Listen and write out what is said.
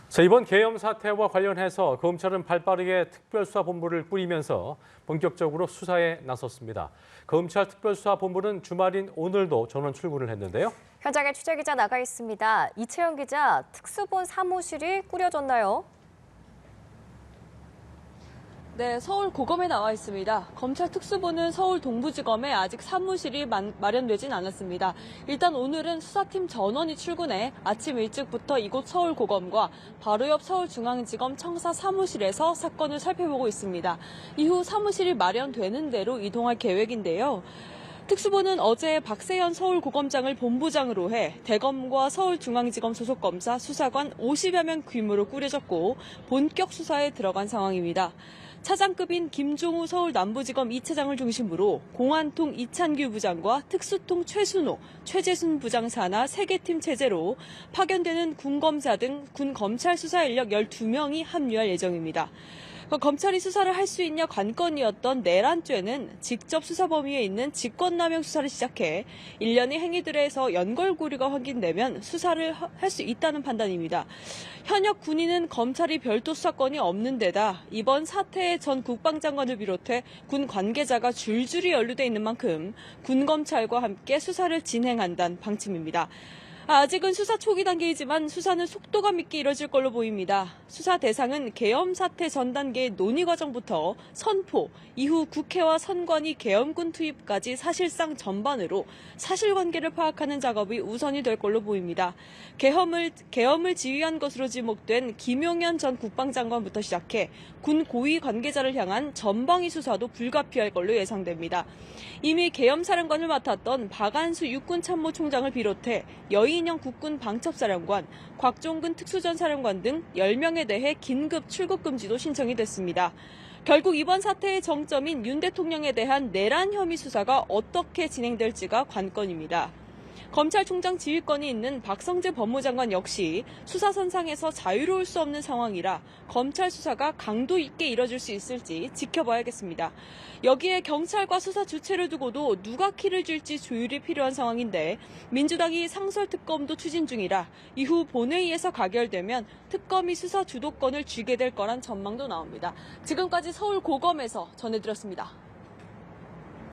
자, 이번 계엄 사태와 관련해서 검찰은 발빠르게 특별수사본부를 꾸리면서 본격적으로 수사에 나섰습니다. 검찰 특별수사본부는 주말인 오늘도 전원 출근을 했는데요. 현장에 취재기자 나가 있습니다. 이채영 기자, 특수본 사무실이 꾸려졌나요? 네, 서울 고검에 나와 있습니다. 검찰 특수본은 서울 동부지검에 아직 사무실이 마련되진 않았습니다. 일단 오늘은 수사팀 전원이 출근해 아침 일찍부터 이곳 서울 고검과 바로 옆 서울중앙지검 청사 사무실에서 사건을 살펴보고 있습니다. 이후 사무실이 마련되는 대로 이동할 계획인데요. 특수본은 어제 박세현 서울고검장을 본부장으로 해 대검과 서울중앙지검 소속검사, 수사관 50여 명 규모로 꾸려졌고 본격 수사에 들어간 상황입니다. 차장급인 김종우 서울남부지검 2차장을 중심으로 공안통 이찬규 부장과 특수통 최순호, 최재순 부장 산하 3개 팀 체제로 파견되는 군검사 등 군검찰 수사 인력 12명이 합류할 예정입니다. 검찰이 수사를 할 수 있냐 관건이었던 내란죄는 직접 수사 범위에 있는 직권남용 수사를 시작해 일련의 행위들에서 연결고리가 확인되면 수사를 할 수 있다는 판단입니다. 현역 군인은 검찰이 별도 수사권이 없는 데다 이번 사태에 전 국방장관을 비롯해 군 관계자가 줄줄이 연루돼 있는 만큼 군검찰과 함께 수사를 진행한다는 방침입니다. 아직은 수사 초기 단계이지만 수사는 속도감 있게 이뤄질 걸로 보입니다. 수사 대상은 계엄 사태 전 단계의 논의 과정부터 선포, 이후 국회와 선관위 계엄군 투입까지 사실상 전반으로 사실관계를 파악하는 작업이 우선이 될 걸로 보입니다. 계엄을 지휘한 것으로 지목된 김용현 전 국방장관부터 시작해 군 고위 관계자를 향한 전방위 수사도 불가피할 걸로 예상됩니다. 이미 계엄사령관을 맡았던 박안수 육군참모총장을 비롯해 여인영 국군 방첩사령관, 곽종근 특수전사령관 등 10명에 대해 긴급 출국 금지도 신청이 됐습니다. 결국 이번 사태의 정점인 윤 대통령에 대한 내란 혐의 수사가 어떻게 진행될지가 관건입니다. 검찰총장 지휘권이 있는 박성재 법무장관 역시 수사선상에서 자유로울 수 없는 상황이라 검찰 수사가 강도 있게 이뤄질 수 있을지 지켜봐야겠습니다. 여기에 경찰과 수사 주체를 두고도 누가 키를 쥘지 조율이 필요한 상황인데 민주당이 상설특검도 추진 중이라 이후 본회의에서 가결되면 특검이 수사 주도권을 쥐게 될 거란 전망도 나옵니다. 지금까지 서울 고검에서 전해드렸습니다.